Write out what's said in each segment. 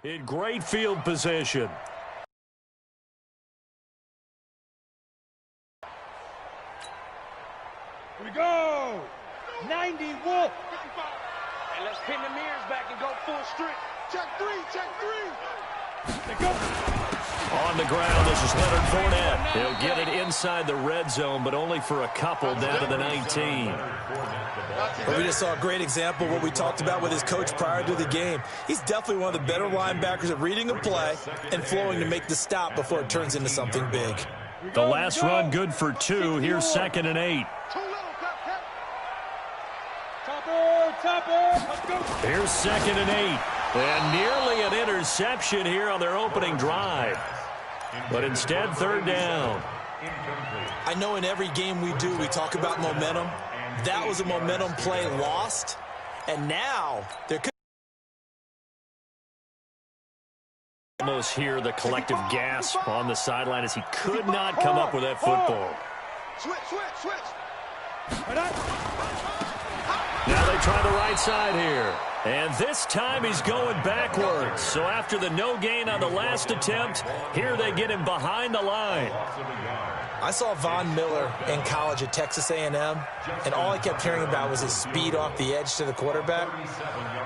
In great field position. Here we go! 90 Wolf! And let's pin the mirrors back and go full strip. Check three, check three! They go! On the ground, this is Leonard Fournette. He'll get it inside the red zone, but only for a couple down to the 19. Well, we just saw a great example of what we talked about with his coach prior to the game. He's definitely one of the better linebackers at reading a play and flowing to make the stop before it turns into something big. The last run good for 2. Here's 2nd and 8. Let's go! Here's 2nd and 8. And nearly an interception here on their opening drive. But instead, 3rd down. I know in every game we do, we talk about momentum. That was a momentum play lost. And now, there could almost hear the collective gasp on the sideline as he could not come up with that football. Switch, switch, switch. Now they try the right side here. And this time he's going backwards. So after the no gain on the last attempt, here they get him behind the line. I saw Von Miller in college at Texas A&M, and all I kept hearing about was his speed off the edge to the quarterback.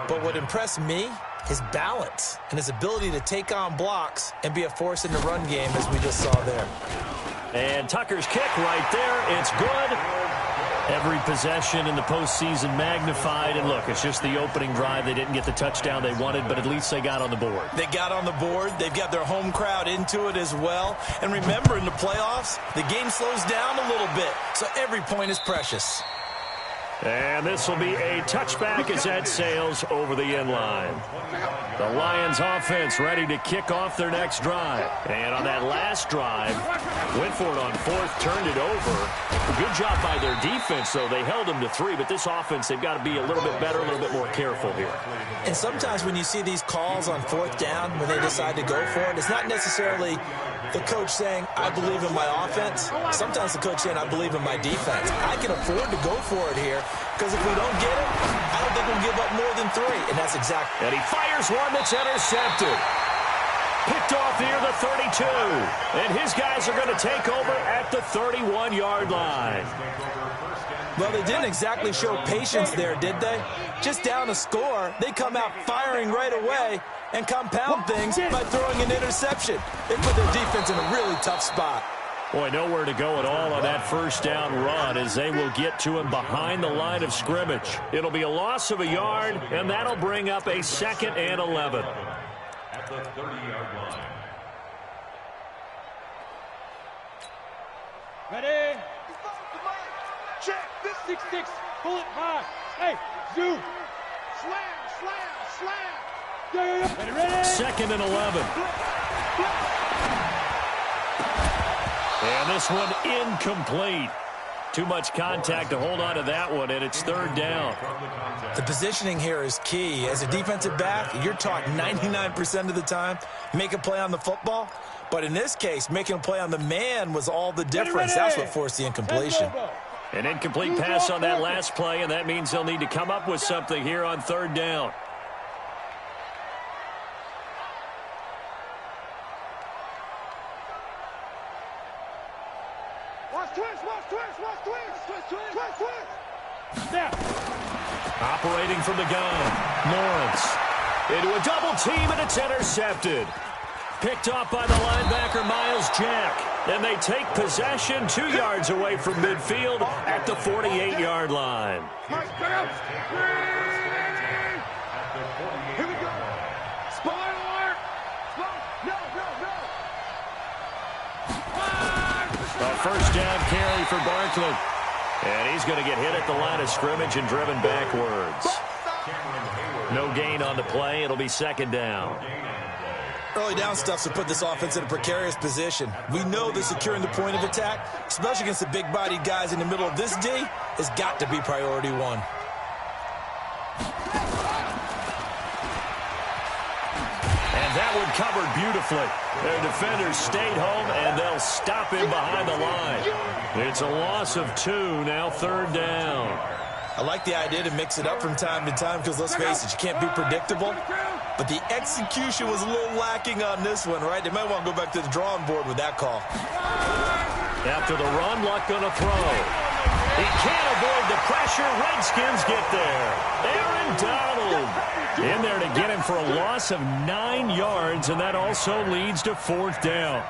But what impressed me, his balance and his ability to take on blocks and be a force in the run game, as we just saw there. And Tucker's kick right there. It's good. Every possession in the postseason magnified. And look, it's just the opening drive. They didn't get the touchdown they wanted, but at least they got on the board. They got on the board. They've got their home crowd into it as well. And remember, in the playoffs, the game slows down a little bit, so every point is precious. And this will be a touchback as that sails over the end line. The Lions offense ready to kick off their next drive. And on that last drive, went for it on 4th, turned it over. Good job by their defense, though. They held them to 3, but this offense, they've got to be a little bit better, a little bit more careful here. And sometimes when you see these calls on 4th down, when they decide to go for it, it's not necessarily the coach saying, I believe in my offense. Sometimes the coach saying, I believe in my defense. I can afford to go for it here, because if we don't get it, I don't think we'll give up more than 3. And that's exactly. And he fires one that's intercepted. Picked off near the 32. And his guys are going to take over at the 31-yard line. Well, they didn't exactly show patience there, did they? Just down a score, they come out firing right away and compound things by throwing an interception. They put their defense in a really tough spot. Boy, nowhere to go at all on that 1st down run as they will get to him behind the line of scrimmage. It'll be a loss of a yard, and that'll bring up a 2nd and 11. At the 30-yard line. Ready? Check. 6-6. Pull it back. Hey, zoom. Slam, slam, slam. Yeah. Ready? 2nd and 11. And this one incomplete. Too much contact to hold on to that one, and it's 3rd down. The positioning here is key. As a defensive back, you're taught 99% of the time, make a play on the football. But in this case, making a play on the man was all the difference. That's what forced the incompletion. An incomplete pass on that last play, and that means they'll need to come up with something here on 3rd down. Operating from the gun, Lawrence into a double team, and it's intercepted. Picked off by the linebacker, Miles Jack. And they take possession 2 yards away from midfield at the 48-yard line. Here we go. Spoiler alert. No. A 1st down carry for Barkley. And he's going to get hit at the line of scrimmage and driven backwards. No gain on the play. It'll be 2nd down. Early down stuff to put this offense in a precarious position. We know that securing the point of attack, especially against the big-bodied guys in the middle of this D, has got to be priority 1. And that one covered beautifully. Their defenders stayed home, and they'll stop him behind the line. It's a loss of 2, now 3rd down. I like the idea to mix it up from time to time because, let's face it, you can't be predictable. but the execution was a little lacking on this one, right? They might want to go back to the drawing board with that call. After the run, Luck going to throw. He can't avoid the pressure. Redskins get there. Aaron Donald in there to get him for a loss of 9 yards, and that also leads to 4th down.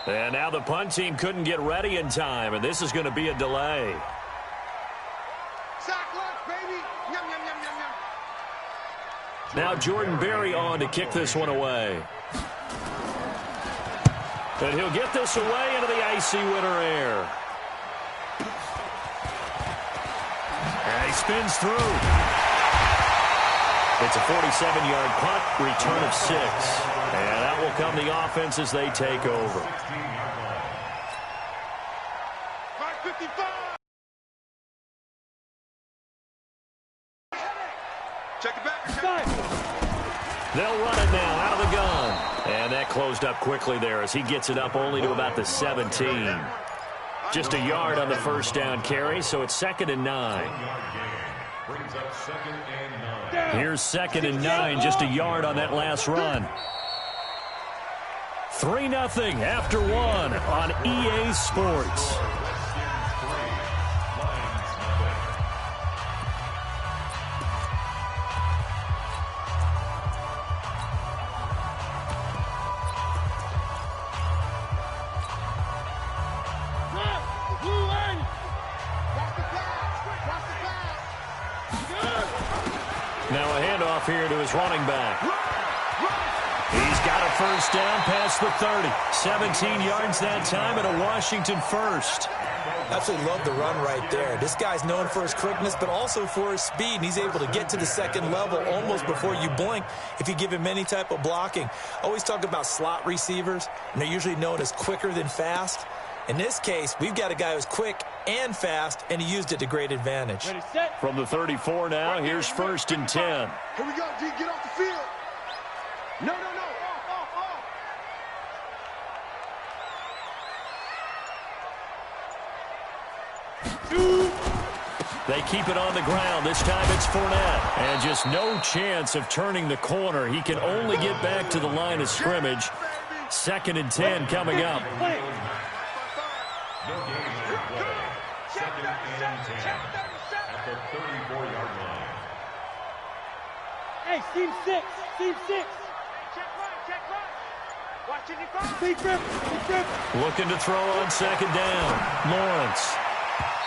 And now the punt team couldn't get ready in time, and this is going to be a delay. Sack lunch, baby. Yum, yum, yum, yum, yum. Now Jordan Berry on to kick this one away. And he'll get this away into the icy winter air. And he spins through. It's a 47-yard punt, return of 6. And out will come the offense as they take over. 5:55. Check it back. They'll run it now out of the gun. And that closed up quickly there as he gets it up only to about the 17. Just a yard on the first down carry, so it's 2nd and 9. Brings up 2nd and 9. Here's 2nd and 9, just a yard on that last run. 3-0 after 1 on EA Sports. Now a handoff here to his running back. He's got a first down past the 30. 17 yards that time and a Washington first. Absolutely love the run right there. This guy's known for his quickness, but also for his speed. And he's able to get to the second level almost before you blink if you give him any type of blocking. Always talk about slot receivers, and they're usually known as quicker than fast. In this case, we've got a guy who's quick and fast, and he used it to great advantage. Ready, set. From the 34 now, here's 1st and 10. Here we go, D. Get off the field. No, no, no. They keep it on the ground. This time it's Fournette. And just no chance of turning the corner. He can only get back to the line of scrimmage. 2nd and 10 coming up. No gain on the play. 2nd and 10. At the 34-yard line. Hey, team 6. Team 6. Check right. Watch it, Big grip. Looking to throw on 2nd down. Lawrence.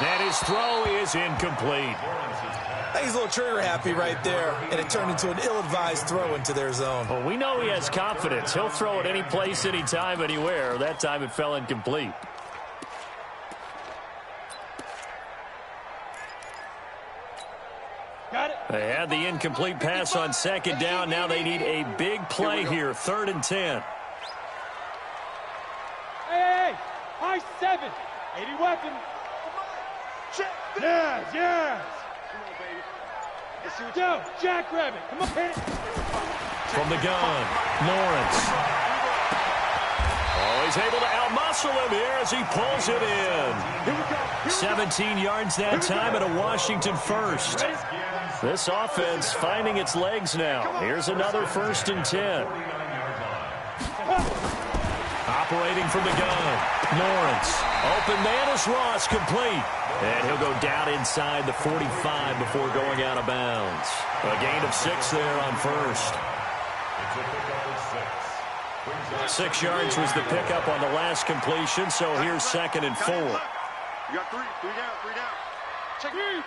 And his throw is incomplete. I think he's a little trigger happy right there, and it turned into an ill-advised throw into their zone. Well, we know he has confidence. He'll throw it any place, anytime, anywhere. That time it fell incomplete. Got it. They had the incomplete pass on 2nd down. Now they need a big play here. 3rd and 10. Hey, high 7. 80 weapon. Check. Yes. Come on, baby. Let's see what you Go, jackrabbit. Come on, hit it. From the gun, Lawrence. Oh, he's able to outmuscle him here as he pulls it in. 17 yards that time and a Washington first. This offense finding its legs now. Here's another 1st and 10. Operating from the gun, Lawrence. Open man is Ross, complete. And he'll go down inside the 45 before going out of bounds. A gain of 6 there on first. 6 yards was the pickup on the last completion, so here's 2nd and 4. You got 3 down. Check 3.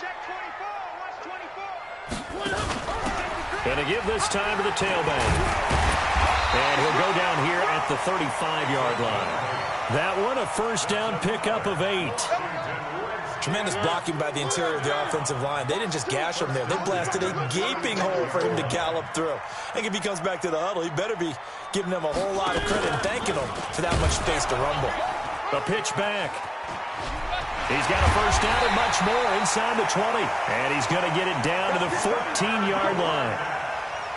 Check 24. Watch 24. And to give this time to the tailback. And he'll go down here at the 35-yard line. That one, a first down pickup of 8. Tremendous blocking by the interior of the offensive line. They didn't just gash him there. They blasted a gaping hole for him to gallop through. I think if he comes back to the huddle, he better be giving them a whole lot of credit and thanking them for that much space to rumble. A pitch back. He's got a first down and much more inside the 20. And he's going to get it down to the 14-yard line.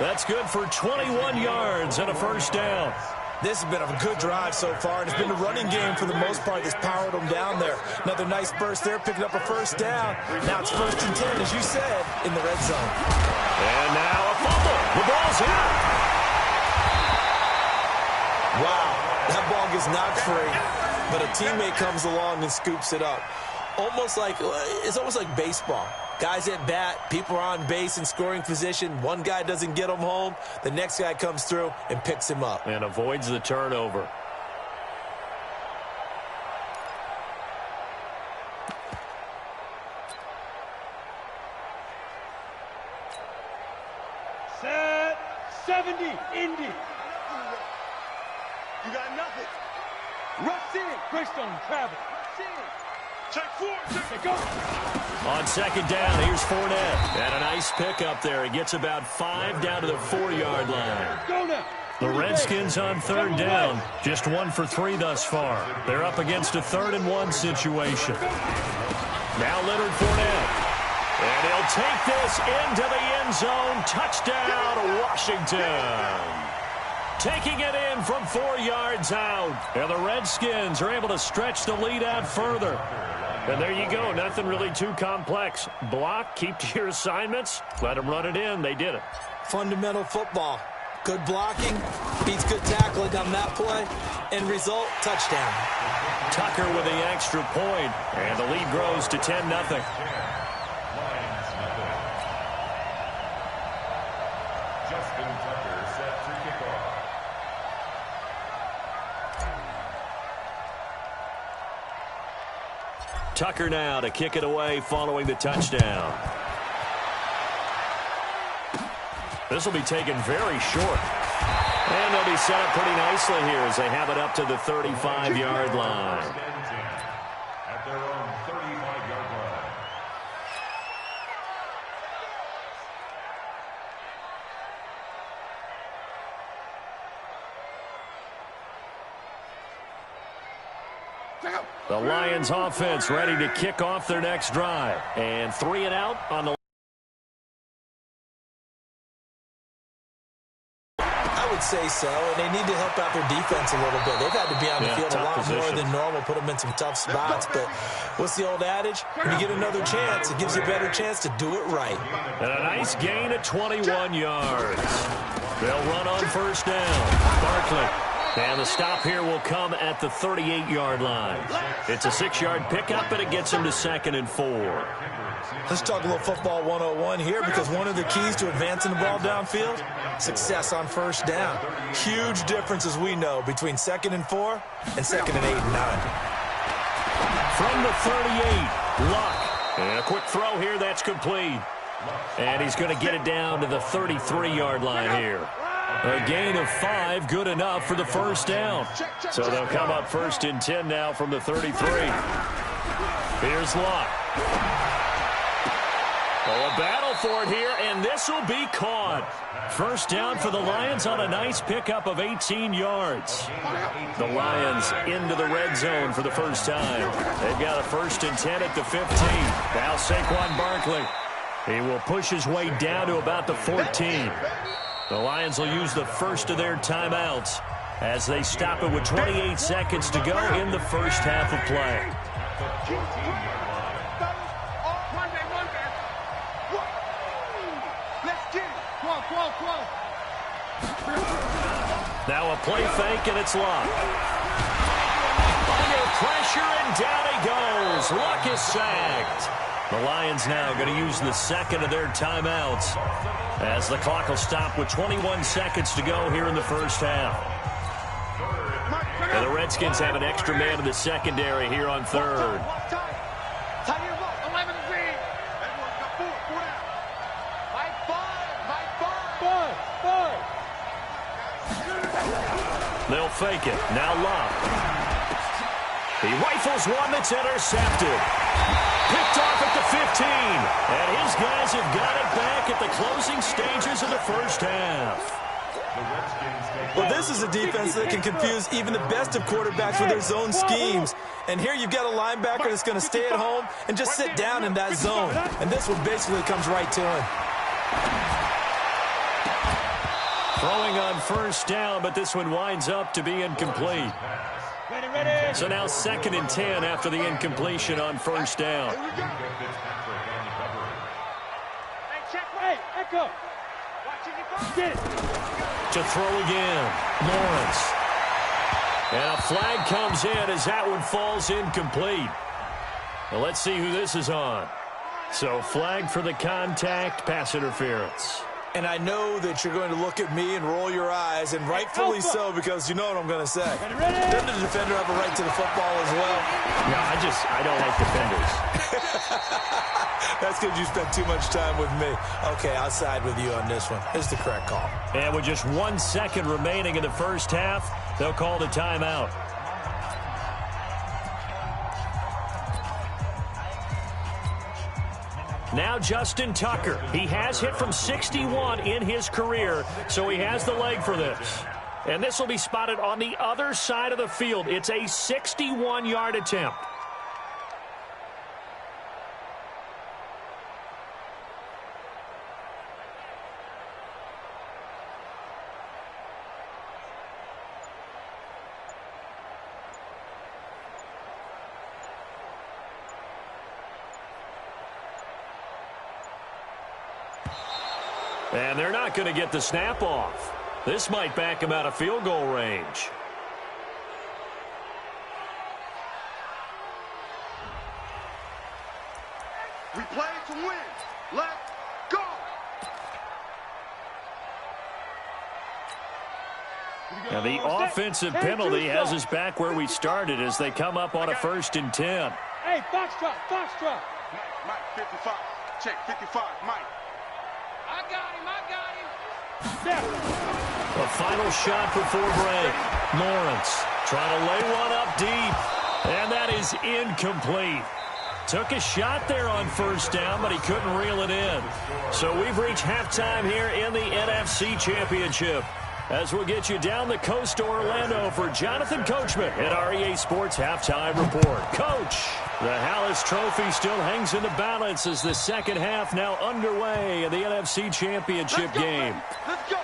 That's good for 21 yards and a first down. This has been a good drive so far, and it's been the running game for the most part that's powered them down there. Another nice burst there, picking up a first down. Now it's 1st and 10, as you said, in the red zone. And now a fumble. The ball's out. Wow, that ball gets knocked free, but a teammate comes along and scoops it up. It's almost like baseball. Guys at bat, people are on base in scoring position. One guy doesn't get him home. The next guy comes through and picks him up. And avoids the turnover. Set 70, Indy. You got nothing. Rush in. Greystone, travel. Rush in. Check 4. Check go. On second down, here's Fournette. And a nice pickup there. He gets about 5 down to the 4-yard line. Go now. The Redskins on third down. Just 1 for 3 thus far. They're up against a 3rd-and-1 situation. Now Leonard Fournette. And he'll take this into the end zone. Touchdown, Washington. Taking it in from 4 yards out. And the Redskins are able to stretch the lead out further. And there you go. Nothing really too complex. Block, keep to your assignments, let them run it in. They did it. Fundamental football. Good blocking, beats good tackling on that play, and result, touchdown. Tucker with the extra point, and the lead grows to 10-0. Justin Tucker set to kick off. Tucker now to kick it away following the touchdown. This will be taken very short. And they'll be set up pretty nicely here as they have it up to the 35-yard line. At their own 35-yard line. The Lions offense ready to kick off their next drive. And 3 and out on the... I would say so, and they need to help out their defense a little bit. They've had to be on the field a lot more than normal, put them in some tough spots. But what's the old adage? When you get another chance, it gives you a better chance to do it right. And a nice gain of 21 yards. They'll run on first down. Barkley. And the stop here will come at the 38-yard line. It's a 6-yard pickup, and it gets him to 2nd and 4. Let's talk a little football 101 here, because one of the keys to advancing the ball downfield, success on first down. Huge difference, as we know, between 2nd and 4 and 2nd and 8 and 9. From the 38, Luck. And a quick throw here, that's complete. And he's going to get it down to the 33-yard line here. A gain of 5, good enough for the first down. So they'll come up 1st and 10 now from the 33. Here's Luck. Oh, a battle for it here, and this will be caught. First down for the Lions on a nice pickup of 18 yards. The Lions into the red zone for the first time. They've got a 1st and 10 at the 15. Now Saquon Barkley. He will push his way down to about the 14. The Lions will use the first of their timeouts as they stop it with 28 seconds to go in the first half of play. Now a play fake, and it's Luck. Under pressure, and down he goes. Luck is sacked. The Lions now going to use the second of their timeouts as the clock will stop with 21 seconds to go here in the first half. And the Redskins have an extra man in the secondary here on third. They'll fake it. Now Luck. He rifles one that's intercepted. Picked the 15. And his guys have got it back at the closing stages of the first half. Well, this is a defense that can confuse even the best of quarterbacks with their zone schemes. And here you've got a linebacker that's going to stay at home and just sit down in that zone. And this one basically comes right to him. Throwing on first down, but this one winds up to be incomplete. So now 2nd and 10 after the incompletion on first down. Hey, Echo. Get it. To throw again, Lawrence. And a flag comes in as that one falls incomplete. Now let's see who this is on. So flag for the contact, pass interference. And I know that you're going to look at me and roll your eyes, and rightfully so, because you know what I'm going to say. Doesn't the defender have a right to the football as well? No, I don't like defenders. That's because you spent too much time with me. Okay, I'll side with you on this one. It's the correct call. And with just 1 second remaining in the first half, they'll call the timeout. Now Justin Tucker. He has hit from 61 in his career, so he has the leg for this. And this will be spotted on the other side of the field. It's a 61-yard attempt. And they're not going to get the snap off. This might back him out of field goal range. We play to win. Let's go. Now the offensive penalty has us back where we started as they come up on a 1st and 10. Hey, Foxtrot, Foxtrot. Mike, 55. Check 55, Mike. I got him. A final shot before break. Lawrence trying to lay one up deep. And that is incomplete. Took a shot there on first down, but he couldn't reel it in. So we've reached halftime here in the NFC Championship. As we'll get you down the coast to Orlando for Jonathan Coachman at REA Sports Halftime Report. Coach, the Hallis Trophy still hangs in the balance as the second half now underway in the NFC Championship game. Let's go.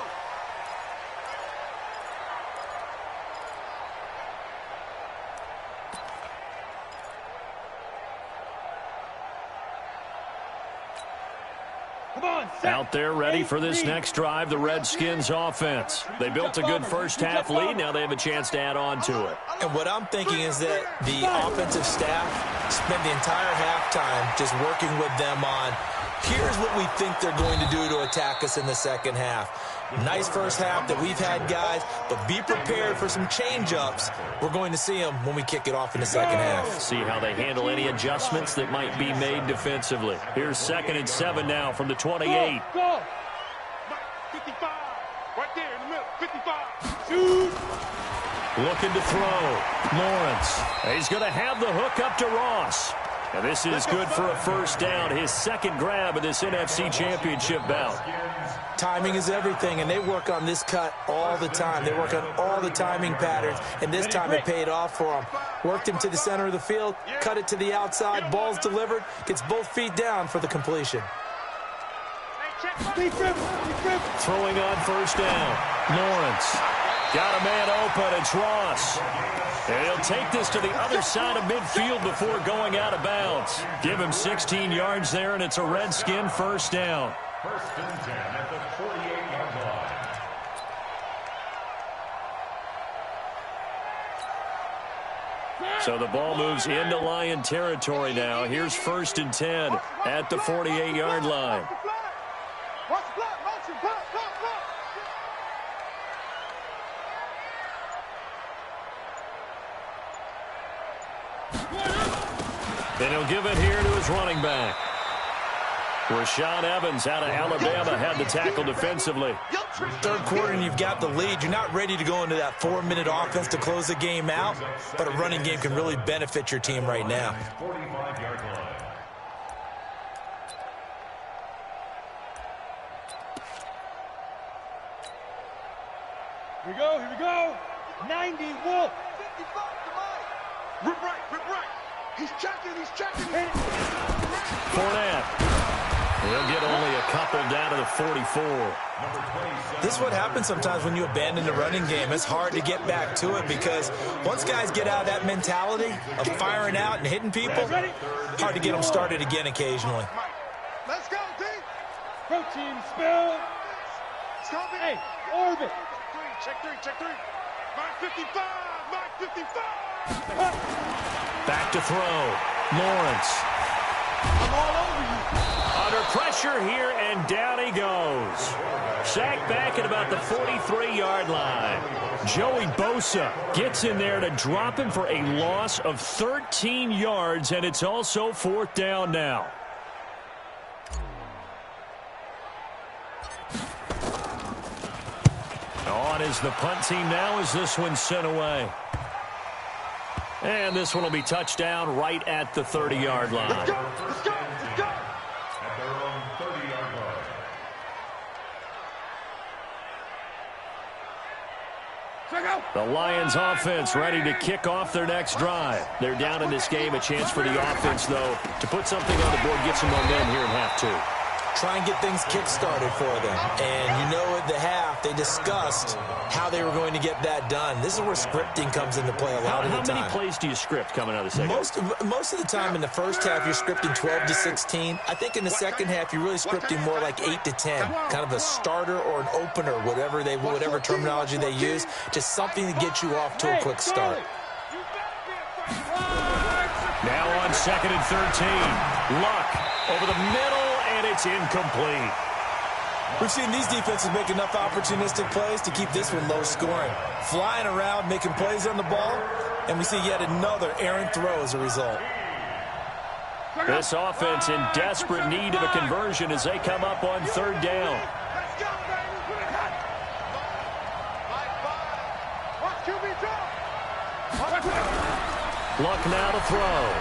Out there ready for this next drive, the Redskins offense. They built a good first half lead. Now they have a chance to add on to it. And what I'm thinking is that the offensive staff spent the entire halftime just working with them on, here's what we think they're going to do to attack us in the second half. Nice first half that we've had, guys, but be prepared for some change-ups. We're going to see them when we kick it off in the second half. See how they handle any adjustments that might be made defensively. Here's 2nd and 7 now from the 28. Go. 55. Right there in the middle. 55. Shoot. Looking to throw. Lawrence. He's going to have the hook up to Ross. And this is good for a first down. His second grab of this NFC Championship bout. Timing is everything, and they work on this cut all the time. They work on all the timing patterns, and this time it paid off for them. Worked him to the center of the field, cut it to the outside, ball's delivered, gets both feet down for the completion. Throwing on first down. Lawrence. Got a man open. It's Ross. And he'll take this to the other side of midfield before going out of bounds. Give him 16 yards there, and it's a Redskin first down. 1st and 10 at the 48-yard line. So the ball moves into Lion territory now. Here's 1st and 10 at the 48-yard line. And he'll give it here to his running back. Rashaan Evans out of Alabama had the tackle defensively. Third quarter and you've got the lead. You're not ready to go into that 4-minute offense to close the game out, but a running game can really benefit your team right now. 45-yard line. Here we go, here we go. 90, Wolf. 55 to Mike. Rip right, rip right. He's checking, he's checking. Fournette. He'll get only a couple down to the 44. This is what happens sometimes when you abandon the running game. It's hard to get back to it because once guys get out of that mentality of firing out and hitting people, hard to get them started again occasionally. Let's go, D. Protein spill. Hey, orbit. Check three, check three. Mike 55, Mike 55. Back to throw. Lawrence. I'm all over you. Under pressure here, and down he goes. Sacked back at about the 43-yard line. Joey Bosa gets in there to drop him for a loss of 13 yards, and it's also 4th down now. On is the punt team now as this one's sent away. And this one will be touchdown right at the 30-yard line. Let's go, let's go, let's go. At their own 30-yard line. The Lions offense ready to kick off their next drive. They're down in this game. A chance for the offense, though, to put something on the board, get some momentum here in half two. Try and get things kick-started for them. And you know at the half, they discussed how they were going to get that done. This is where scripting comes into play a lot of the time. How many plays do you script coming out of the second? Most of the time in the first half, you're scripting 12 to 16. I think in the second half, you're really scripting more like 8 to 10. Kind of a starter or an opener, whatever terminology they use. Just something to get you off to a quick start. Now on 2nd and 13. Luck over the middle, and it's incomplete. We've seen these defenses make enough opportunistic plays to keep this one low scoring. Flying around, making plays on the ball, and we see yet another errant throw as a result. This offense in desperate need of a conversion as they come up on 3rd down. Let's go, baby. Watch QB drop. Luck now to throw.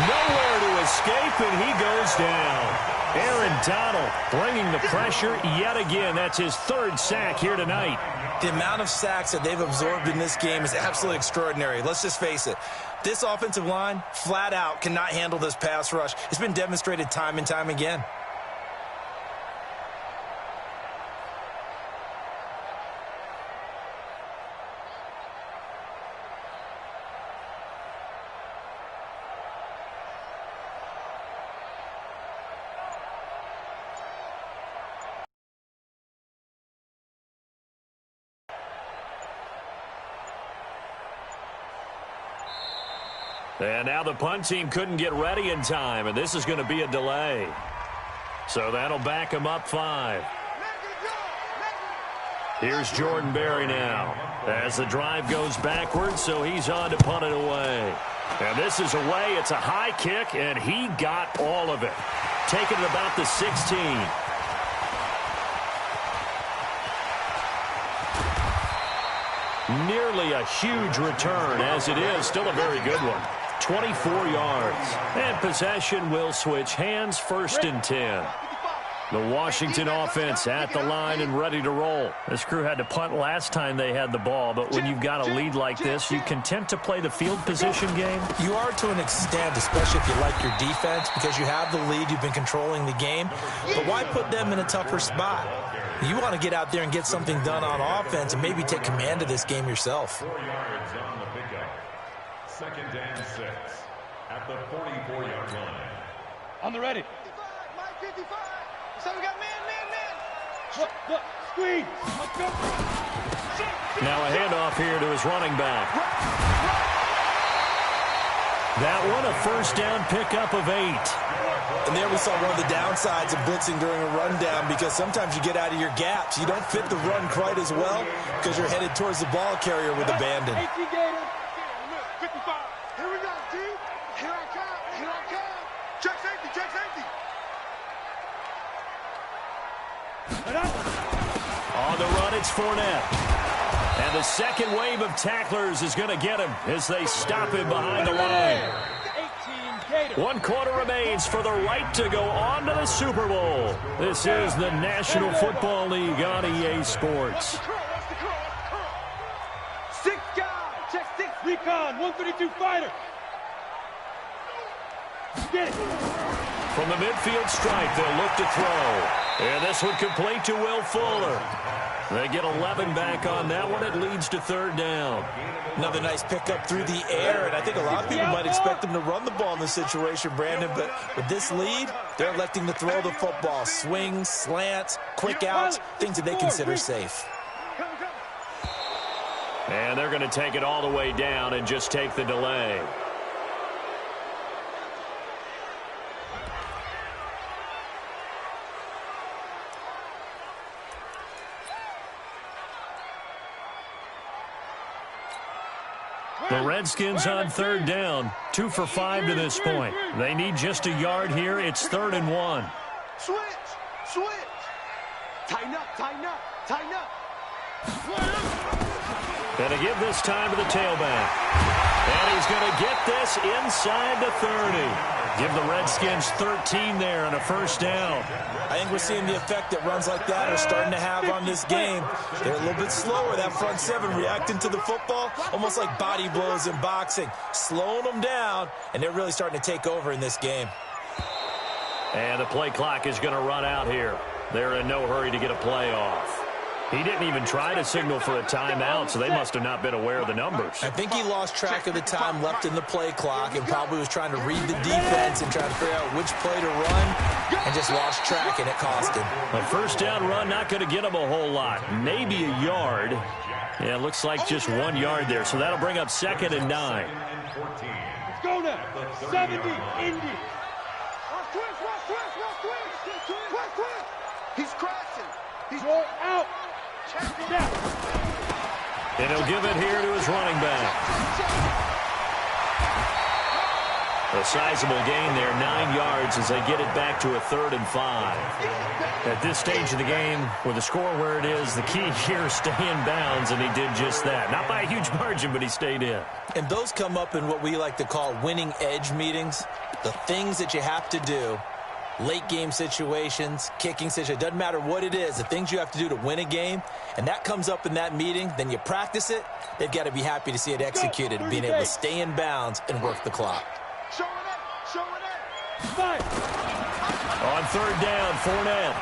Nowhere to escape, and he goes down. Aaron Donald bringing the pressure yet again. That's his 3rd sack here tonight. The amount of sacks that they've absorbed in this game is absolutely extraordinary. Let's just face it. This offensive line, flat out, cannot handle this pass rush. It's been demonstrated time and time again. And now the punt team couldn't get ready in time, and this is going to be a delay. So that'll back them up 5. Here's Jordan Berry now as the drive goes backwards, so he's on to punt it away. And this is away. It's a high kick, and he got all of it. Taking it about the 16. Nearly a huge return, as it is still a very good one. 24 yards. And possession will switch hands, 1st and 10. The Washington offense at the line and ready to roll. This crew had to punt last time they had the ball, but when you've got a lead like this, you content to play the field position game? You are to an extent, especially if you like your defense, because you have the lead, you've been controlling the game. But why put them in a tougher spot? You want to get out there and get something done on offense and maybe take command of this game yourself. 4 yards on the pickup. 2nd and 6 at the 44-yard line. On the ready. 55, Mike 55. So we got man. Look, squeeze. Let's go. Now a handoff here to his running back. That one a 1st down pickup of 8. And there we saw one of the downsides of blitzing during a rundown, because sometimes you get out of your gaps. You don't fit the run quite as well because you're headed towards the ball carrier with abandon. 55. Here we go, D. Here I come. Check safety. On the run, it's Fournette. And the second wave of tacklers is going to get him as they stop him behind the line. 1 quarter remains for the right to go on to the Super Bowl. This is the National Football League on EA Sports. Watch the curl. Icon, 132 fighter. Get it. From the midfield stripe, they'll look to throw. And this one complete to Will Fuller. They get 11 back on that one. It leads to third down. Another nice pickup through the air, and I think a lot of people might expect them to run the ball in this situation, Brandon, but with this lead, they're electing to throw the football. Swings, slants, quick outs, things that they consider safe. And they're going to take it all the way down and just take the delay. The Redskins on third down, 2 for 5 to this point. They need just a yard here. It's 3rd and 1. Switch, switch. Tighten up, tighten up, tighten up. Going to give this time to the tailback. And he's going to get this inside the 30. Give the Redskins 13 there and a first down. I think we're seeing the effect that runs like that are starting to have on this game. They're a little bit slower, that front seven, reacting to the football, almost like body blows in boxing, slowing them down, and they're really starting to take over in this game. And the play clock is going to run out here. They're in no hurry to get a play off. He didn't even try to signal for a timeout, so they must have not been aware of the numbers. I think he lost track of the time left in the play clock and probably was trying to read the defense and trying to figure out which play to run and just lost track, and it cost him. A first down run not going to get him a whole lot. Maybe a yard. Yeah, it looks like just 1 yard there, so that'll bring up 2nd and 9. Let's go now. 70, Indy. He's crashing. He's Roll out. Down. And he'll give it here to his running back. A sizable gain there, 9 yards as they get it back to a 3rd and 5. At this stage of the game, with the score where it is, the key here is stay in bounds, and he did just that. Not by a huge margin, but he stayed in. And those come up in what we like to call winning edge meetings. The things that you have to do, late game situations, kicking situations, doesn't matter what it is, the things you have to do to win a game, and that comes up in that meeting, then you practice it, they've got to be happy to see it executed, being able to stay in bounds and work the clock. showing up, showing up. Fight. On third down, Fournette.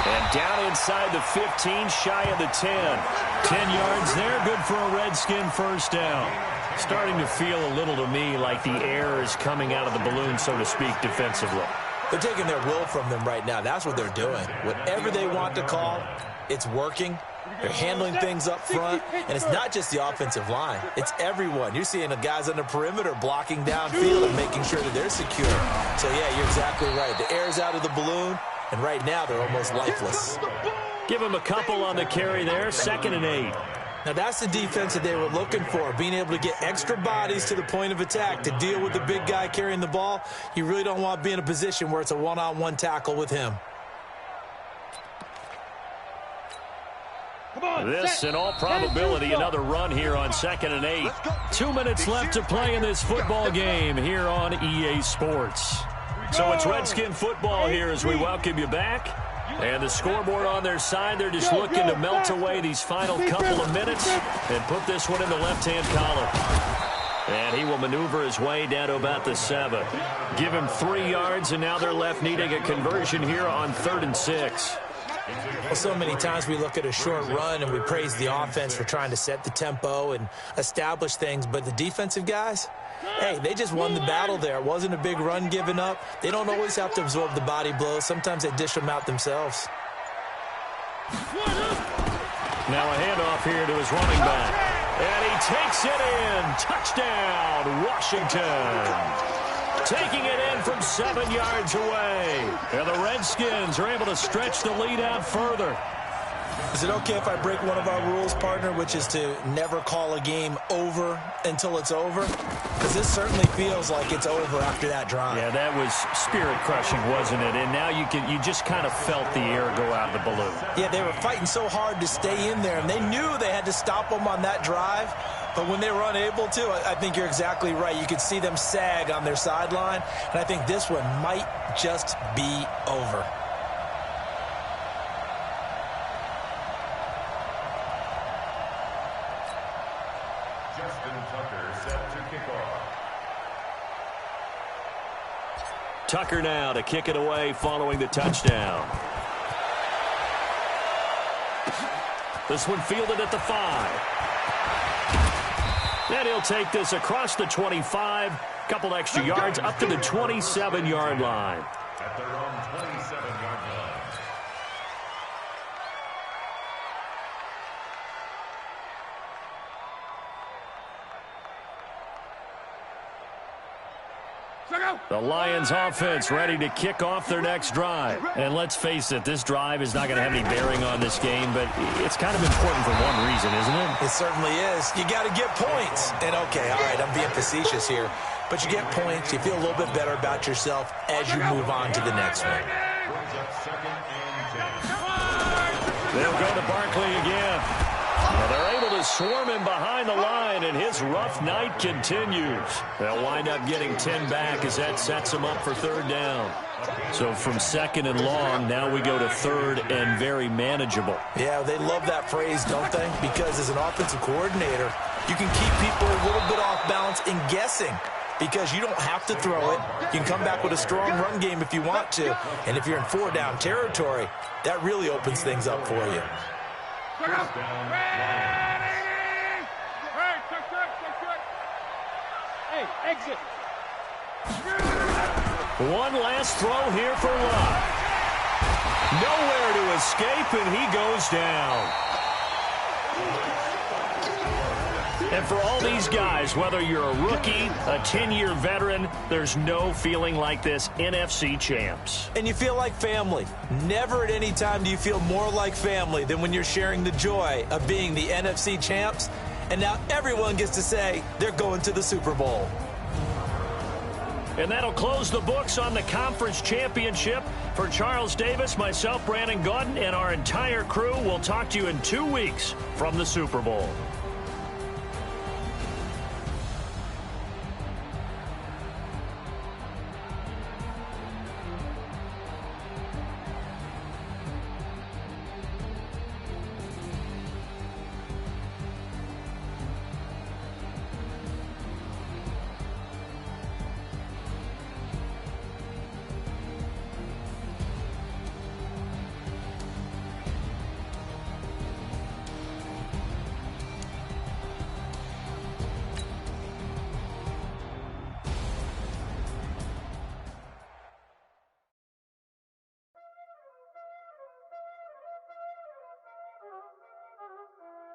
And down inside the 15, shy of the 10. 10 yards there, good for a Redskin first down. Starting to feel a little to me like the air is coming out of the balloon, so to speak, defensively. They're taking their will from them right now. That's what they're doing. Whatever they want to call, it's working. They're handling things up front, and it's not just the offensive line. It's everyone. You're seeing the guys on the perimeter blocking downfield and making sure that they're secure. So, yeah, you're exactly right. The air's out of the balloon, and right now they're almost lifeless. Give him a couple on the carry there, 2nd and 8. Now, that's the defense that they were looking for, being able to get extra bodies to the point of attack to deal with the big guy carrying the ball. You really don't want to be in a position where it's a one-on-one tackle with him. This, in all probability, another run here on 2nd and 8. 2 minutes left to play in this football game here on EA Sports. So it's Redskin football here as we welcome you back. And the scoreboard on their side, they're just looking to melt away these final couple of minutes and put this one in the left-hand column. And he will maneuver his way down to about the 7. Give him 3 yards, and now they're left needing a conversion here on 3rd and 6. Well, so many times we look at a short run and we praise the offense for trying to set the tempo and establish things, but the defensive guys, hey, they just won the battle there. It wasn't a big run given up. They don't always have to absorb the body blows. Sometimes they dish them out themselves. Now a handoff here to his running back. And he takes it in. Touchdown, Washington. Taking it in from 7 yards away. And the Redskins are able to stretch the lead out further. Is it okay if I break one of our rules, partner, which is to never call a game over until it's over? Because this certainly feels like it's over after that drive. Yeah, that was spirit-crushing, wasn't it? And now you just kind of felt the air go out of the balloon. Yeah, they were fighting so hard to stay in there, and they knew they had to stop them on that drive. But when they were unable to, I think you're exactly right. You could see them sag on their sideline, and I think this one might just be over. Justin Tucker set to kick off. Tucker now to kick it away following the touchdown. This one fielded at the 5. And he'll take this across the 25. Couple extra yards up to the 27-yard line. At their own 27-yard line. The Lions offense ready to kick off their next drive. And let's face it, this drive is not going to have any bearing on this game, but it's kind of important for one reason, isn't it? It certainly is. You got to get points. And okay, all right, I'm being facetious here, but you get points, you feel a little bit better about yourself as you move on to the next one. They'll go to Barkley again. And they're able to swarm him behind the line, and his rough night continues. They'll wind up getting 10 back as that sets them up for third down. So from second and long, now we go to third and very manageable. Yeah, they love that phrase, don't they? Because as an offensive coordinator, you can keep people a little bit off balance and guessing. Because you don't have to throw it. You can come back with a strong run game if you want to. And if you're in 4-down territory, that really opens things up for you. Hey, exit. One last throw here for Lott. Nowhere to escape, and he goes down. And for all these guys, whether you're a rookie, a 10-year veteran, there's no feeling like this NFC champs. And you feel like family. Never at any time do you feel more like family than when you're sharing the joy of being the NFC champs. And now everyone gets to say they're going to the Super Bowl. And that'll close the books on the conference championship. For Charles Davis, myself, Brandon Gaudin, and our entire crew, we'll talk to you in 2 weeks from the Super Bowl.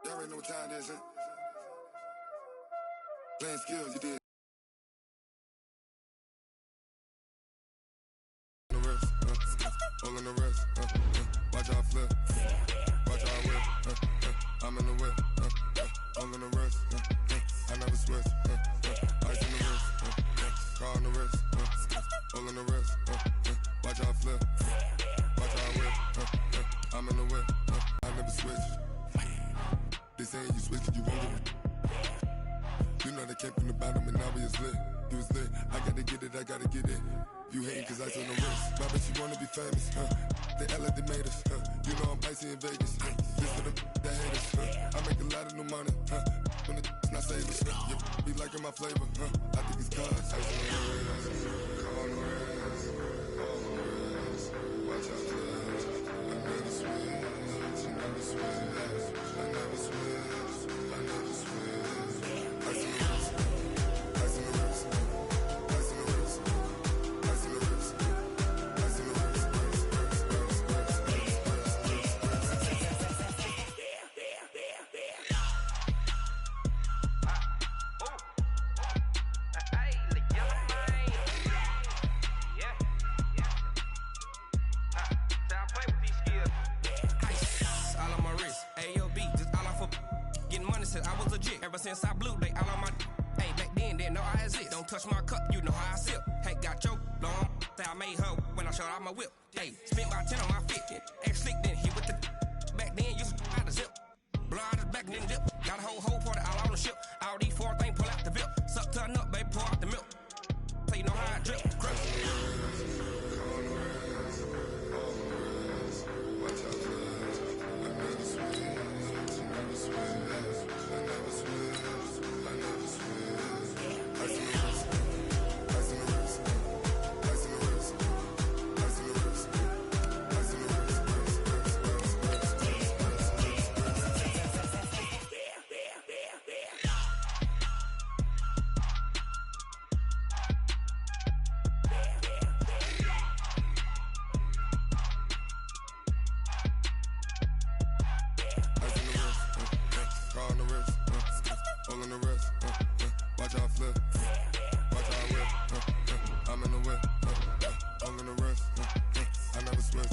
Y'all already know what time it is, huh? Playing skills, you did. On the wrist, all on the wrist, watch out flip, watch out whip, I'm in the whip, all on the wrist, I never switch, ice in the wrist, car on the wrist, all on the wrist, watch out flip, watch out whip, I'm in the whip, I never switch. They saying you switch and you won't get it. You know they came from the bottom and now we is lit. You was lit, I gotta get it, I gotta get it. You hating cause ice on the wrist. I bet you wanna be famous, They act like they made us, You know I'm icy in Vegas, This for the that hate us, I make a lot of new money, When it's not savers, You be liking my flavor, I think it's cause ice on the wrist, on the wrist, on the wrist. Watch out for that, I never switch, you never switch. I never switch, I never switch. Ice in the wrist, ice in the wrist, ice in the wrist, ice in the wrist, ice in the wrist, I was legit. Ever since I blew, they all on my. Hey, back then, didn't know I exist. Don't touch my cup, you know how I sip. Hey, got your long. Say I made her when I showed out my whip. Hey, spent about 10 on my fit. Ex slick, then hit with the. Back then, used to out the zip. Blow out his back, then dip. Got a whole party all on the ship. All these 4 things, pull out the VIP. Suck, turn up, baby, pour out the milk. So you know how I drip. Grip. I never switch. all on the wrist, all on the wrist, watch out flip, watch out whip, I'm in the whip, all on the wrist, I never switch.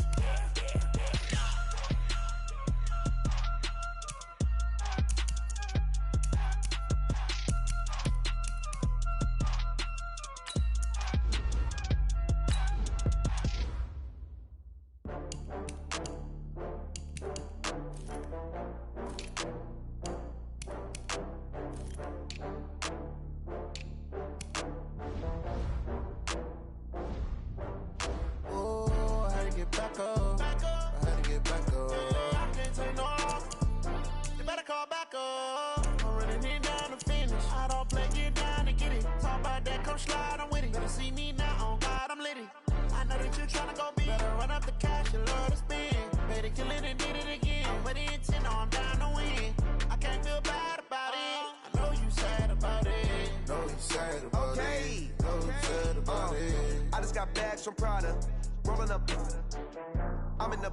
I just got bags from Prada, rolling up. I'm in the